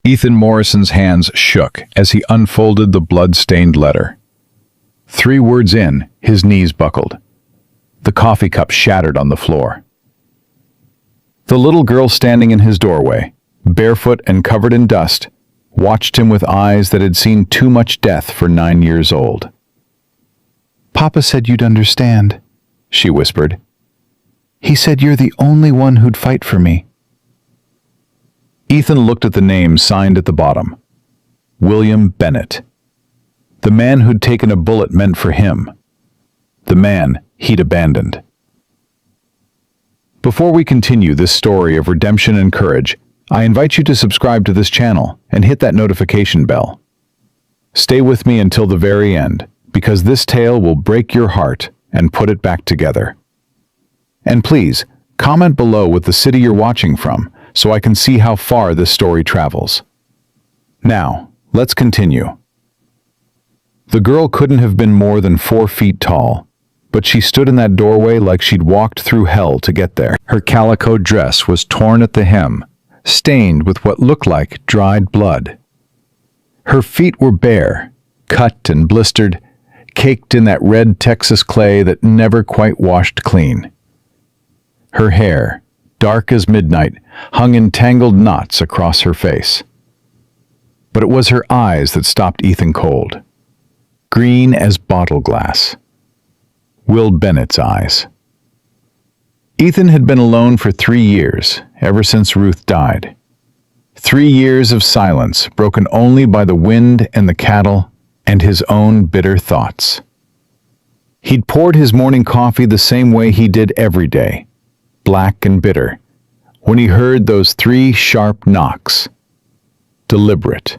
Ethan Morrison's hands shook as he unfolded the blood-stained letter. 3 words in, his knees buckled. The coffee cup shattered on the floor. The little girl standing in his doorway, barefoot and covered in dust, watched him with eyes that had seen too much death for 9 years old. "Papa said you'd understand," she whispered. "He said you're the only one who'd fight for me." Ethan looked at the name signed at the bottom. William Bennett. The man who'd taken a bullet meant for him. The man he'd abandoned. Before we continue this story of redemption and courage, I invite you to subscribe to this channel and hit that notification bell. Stay with me until the very end, because this tale will break your heart and put it back together. And please, comment below with the city you're watching from, so I can see how far this story travels. Now, let's continue. The girl couldn't have been more than 4 feet tall, but she stood in that doorway like she'd walked through hell to get there. Her calico dress was torn at the hem, stained with what looked like dried blood. Her feet were bare, cut and blistered, caked in that red Texas clay that never quite washed clean. Her hair, dark as midnight, hung in tangled knots across her face. But it was her eyes that stopped Ethan cold. Green as bottle glass. Will Bennett's eyes. Ethan had been alone for 3 years, ever since Ruth died. 3 years of silence, broken only by the wind and the cattle and his own bitter thoughts. He'd poured his morning coffee the same way he did every day, black and bitter, when he heard those 3 sharp knocks. Deliberate,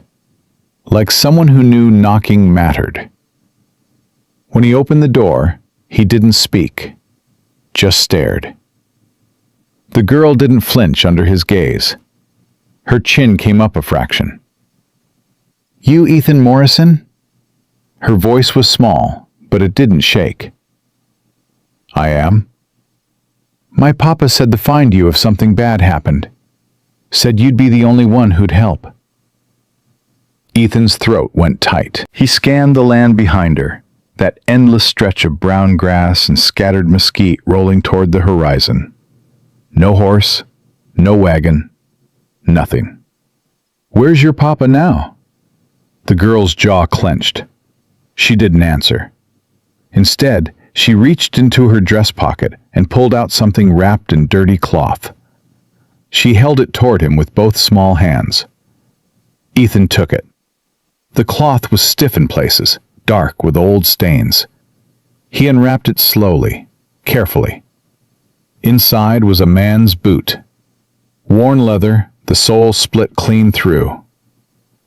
like someone who knew knocking mattered. When he opened the door, he didn't speak, just stared. The girl didn't flinch under his gaze. Her chin came up a fraction. "You Ethan Morrison?" Her voice was small, but it didn't shake. "I am." "My papa said to find you if something bad happened. Said you'd be the only one who'd help." Ethan's throat went tight. He scanned the land behind her, that endless stretch of brown grass and scattered mesquite rolling toward the horizon. No horse, no wagon, nothing. "Where's your papa now?" The girl's jaw clenched. She didn't answer. Instead, she reached into her dress pocket and pulled out something wrapped in dirty cloth. She held it toward him with both small hands. Ethan took it. The cloth was stiff in places, dark with old stains. He unwrapped it slowly, carefully. Inside was a man's boot. Worn leather, the sole split clean through.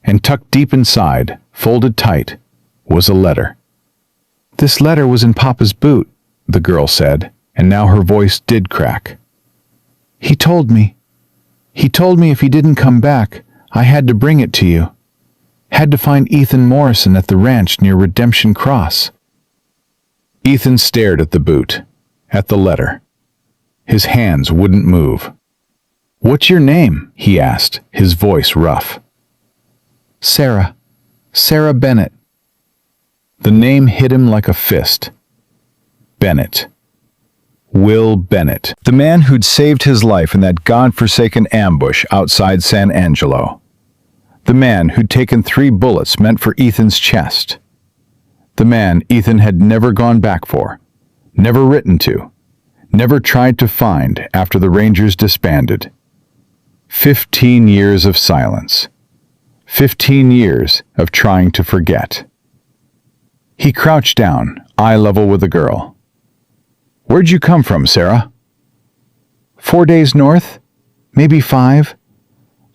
And tucked deep inside, folded tight, was a letter. "This letter was in Papa's boot," the girl said, and now her voice did crack. He told me if he didn't come back, I had to bring it to you. Had to find Ethan Morrison at the ranch near Redemption Cross." Ethan stared at the boot, at the letter. His hands wouldn't move. "What's your name?" he asked, his voice rough. "Sarah. Sarah Bennett." The name hit him like a fist. Bennett. Will Bennett. The man who'd saved his life in that God-forsaken ambush outside San Angelo. The man who'd taken 3 bullets meant for Ethan's chest. The man Ethan had never gone back for, never written to, never tried to find after the Rangers disbanded. 15 years of silence. 15 years of trying to forget. He crouched down, eye level with the girl. "Where'd you come from, Sarah?" 4 days north, maybe 5.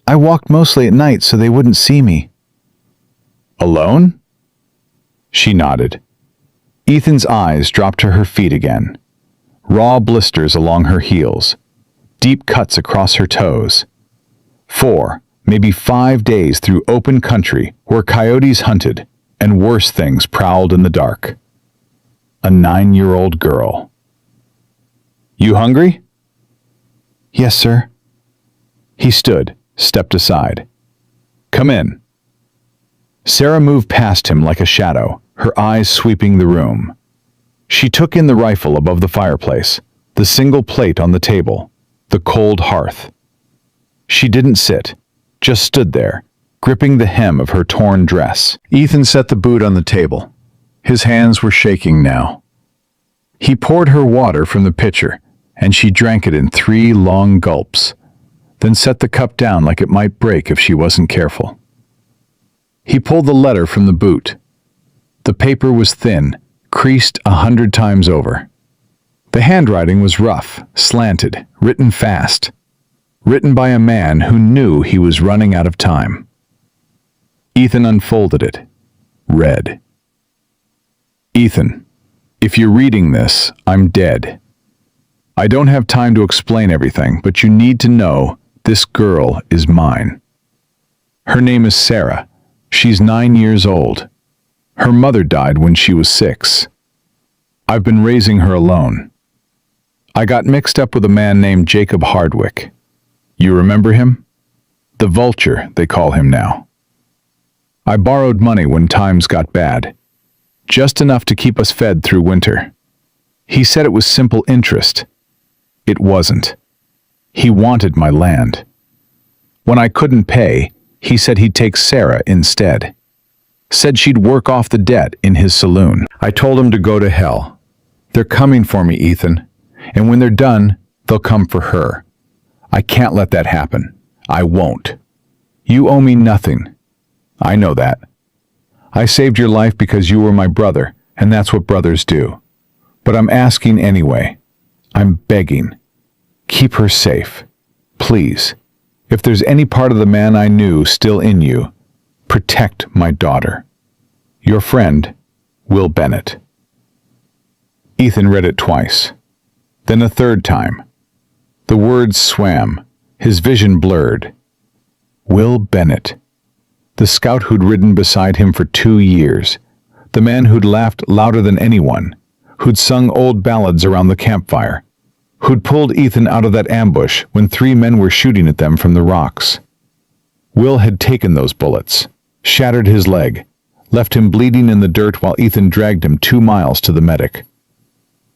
I walked mostly at night so they wouldn't see me." "Alone?" She nodded. Ethan's eyes dropped to her feet again. Raw blisters along her heels. Deep cuts across her toes. 4, maybe 5 days through open country where coyotes hunted and worse things prowled in the dark. A 9-year-old girl. "You hungry?" "Yes, sir." He stood, stepped aside. "Come Come in." Sarah moved past him like a shadow, her eyes sweeping the room. She took in the rifle above the fireplace, the single plate on the table, the cold hearth. She didn't sit, just stood there, gripping the hem of her torn dress. Ethan set the boot on the table. His hands were shaking now. He poured her water from the pitcher, and she drank it in 3 long gulps, then set the cup down like it might break if she wasn't careful. He pulled the letter from the boot. The paper was thin, creased 100 times over. The handwriting was rough, slanted, written fast. Written by a man who knew he was running out of time. Ethan unfolded it, read. "Ethan, if you're reading this, I'm dead. I don't have time to explain everything, but you need to know this girl is mine. Her name is Sarah. She's 9 years old. Her mother died when she was 6. I've been raising her alone. I got mixed up with a man named Jacob Hardwick. You remember him? The Vulture, they call him now. I borrowed money when times got bad, just enough to keep us fed through winter. He said it was simple interest. It wasn't. He wanted my land. When I couldn't pay, he said he'd take Sarah instead. Said she'd work off the debt in his saloon. I told him to go to hell. They're coming for me, Ethan, and when they're done, they'll come for her. I can't let that happen. I won't. You owe me nothing. I know that. I saved your life because you were my brother, and that's what brothers do. But I'm asking anyway. I'm begging. Keep her safe. Please. If there's any part of the man I knew still in you, protect my daughter. Your friend, Will Bennett." Ethan read it twice, then a third time. The words swam, his vision blurred. Will Bennett. The scout who'd ridden beside him for 2 years. The man who'd laughed louder than anyone. Who'd sung old ballads around the campfire. Who'd pulled Ethan out of that ambush when 3 men were shooting at them from the rocks. Will had taken those bullets, shattered his leg, left him bleeding in the dirt while Ethan dragged him 2 miles to the medic.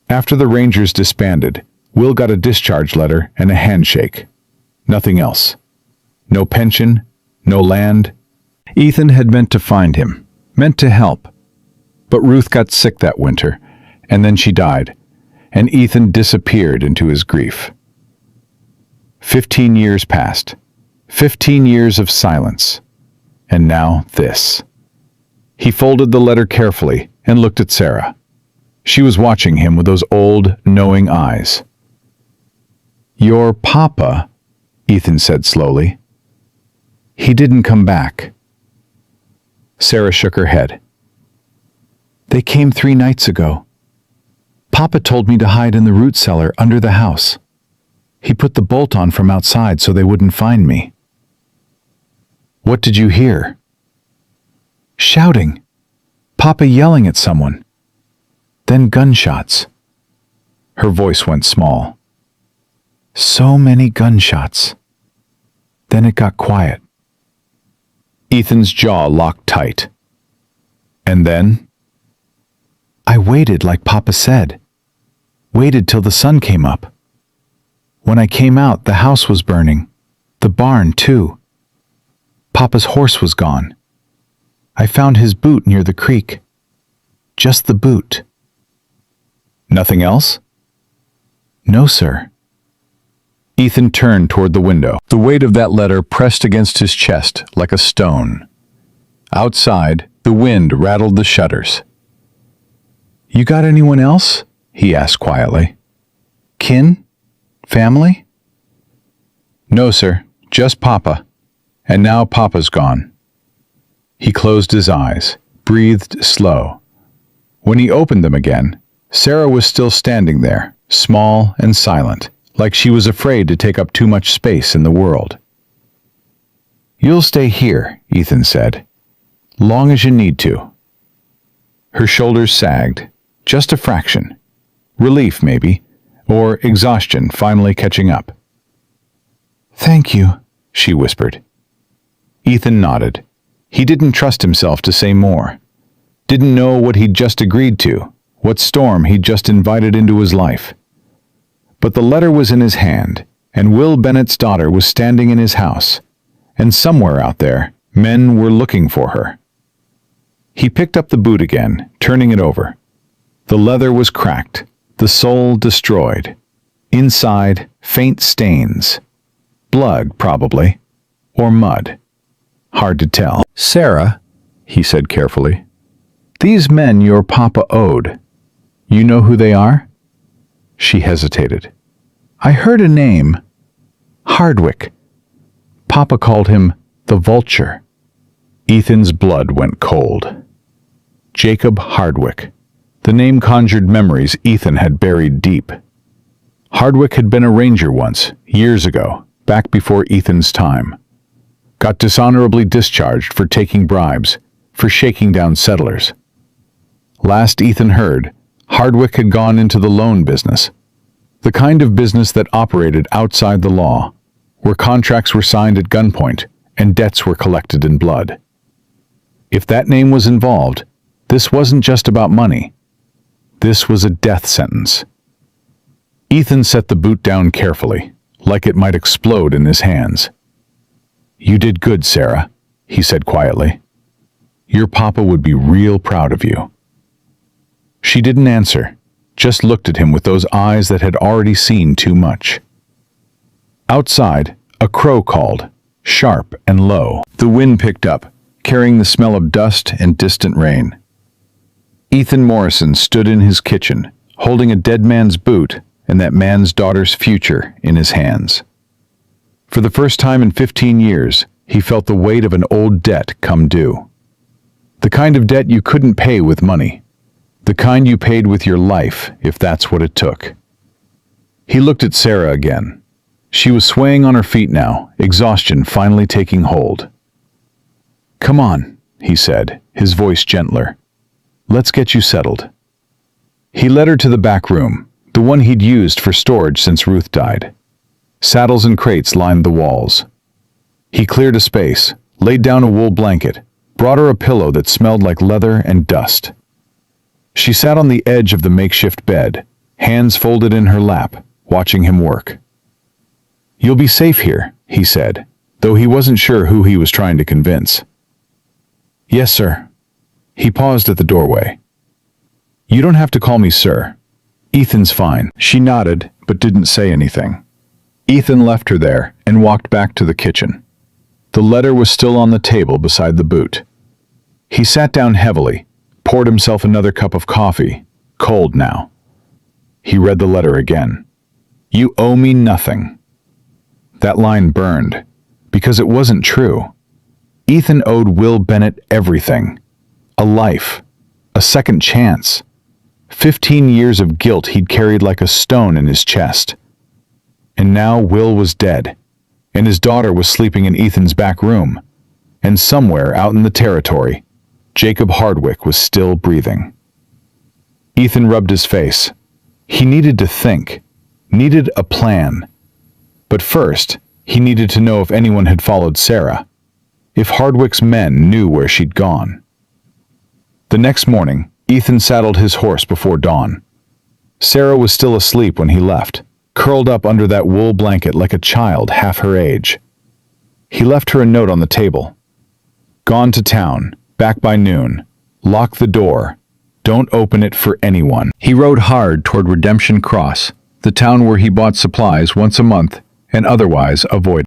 After the Rangers disbanded, Will got a discharge letter and a handshake. Nothing else. No pension, no land. Ethan had meant to find him, meant to help. But Ruth got sick that winter, and then she died, and Ethan disappeared into his grief. 15 years passed. 15 years of silence. And now this. He folded the letter carefully and looked at Sarah. She was watching him with those old, knowing eyes. "Your papa," Ethan said slowly. "He didn't come back." Sarah shook her head. "They came 3 nights ago. Papa told me to hide in the root cellar under the house. He put the bolt on from outside so they wouldn't find me." "What did you hear?" "Shouting. Papa yelling at someone. Then gunshots." Her voice went small. "So many gunshots. Then it got quiet." Ethan's jaw locked tight. "And then?" "I waited like Papa said. Waited till the sun came up. When I came out, the house was burning. The barn, too. Papa's horse was gone. I found his boot near the creek. Just the boot." "Nothing else?" "No, sir." Ethan turned toward the window. The weight of that letter pressed against his chest like a stone. Outside, the wind rattled the shutters. "You got anyone else?" he asked quietly. "Kin? Family?" "No, sir. Just Papa. And now Papa's gone." He closed his eyes, breathed slow. When he opened them again, Sarah was still standing there, small and silent, like she was afraid to take up too much space in the world. "You'll stay here," Ethan said. "Long as you need to." Her shoulders sagged, just a fraction. Relief, maybe, or exhaustion finally catching up. "Thank you," she whispered. Ethan nodded. He didn't trust himself to say more. Didn't know what he'd just agreed to, what storm he'd just invited into his life. But the letter was in his hand, and Will Bennett's daughter was standing in his house, and somewhere out there, men were looking for her. He picked up the boot again, turning it over. The leather was cracked, the sole destroyed. Inside, faint stains. Blood, probably. Or mud. Hard to tell. "Sarah," he said carefully, "these men your papa owed. You know who they are?" She hesitated. "I heard a name. Hardwick. Papa called him the Vulture." Ethan's blood went cold. Jacob Hardwick. The name conjured memories Ethan had buried deep. Hardwick had been a ranger once, years ago, back before Ethan's time. Got dishonorably discharged for taking bribes, for shaking down settlers. Last Ethan heard, Hardwick had gone into the loan business. The kind of business that operated outside the law, where contracts were signed at gunpoint and debts were collected in blood. If that name was involved, this wasn't just about money. This was a death sentence. Ethan set the boot down carefully, like it might explode in his hands. "You did good, Sarah," he said quietly. "Your papa would be real proud of you." She didn't answer, just looked at him with those eyes that had already seen too much. Outside, a crow called, sharp and low. The wind picked up, carrying the smell of dust and distant rain. Ethan Morrison stood in his kitchen, holding a dead man's boot and that man's daughter's future in his hands. For the first time in 15 years, he felt the weight of an old debt come due. The kind of debt you couldn't pay with money. The kind you paid with your life, if that's what it took. He looked at Sarah again. She was swaying on her feet now, exhaustion finally taking hold. "Come on," he said, his voice gentler. "Let's get you settled." He led her to the back room, the one he'd used for storage since Ruth died. Saddles and crates lined the walls. He cleared a space, laid down a wool blanket, brought her a pillow that smelled like leather and dust. She sat on the edge of the makeshift bed, hands folded in her lap, watching him work. "You'll be safe here," he said, though he wasn't sure who he was trying to convince. "Yes, sir." He paused at the doorway. "You don't have to call me sir. Ethan's fine." She nodded, but didn't say anything. Ethan left her there and walked back to the kitchen. The letter was still on the table beside the boot. He sat down heavily, poured himself another cup of coffee, cold now. He read the letter again. "You owe me nothing." That line burned, because it wasn't true. Ethan owed Will Bennett everything. A life, a second chance. 15 years of guilt he'd carried like a stone in his chest. And now Will was dead, and his daughter was sleeping in Ethan's back room, and somewhere out in the territory, Jacob Hardwick was still breathing. Ethan rubbed his face. He needed to think, needed a plan. But first, he needed to know if anyone had followed Sarah, if Hardwick's men knew where she'd gone. The next morning, Ethan saddled his horse before dawn. Sarah was still asleep when he left, curled up under that wool blanket like a child half her age. He left her a note on the table. "Gone to town, back by noon. Lock the door. Don't open it for anyone." He rode hard toward Redemption Cross, the town where he bought supplies once a month and otherwise avoided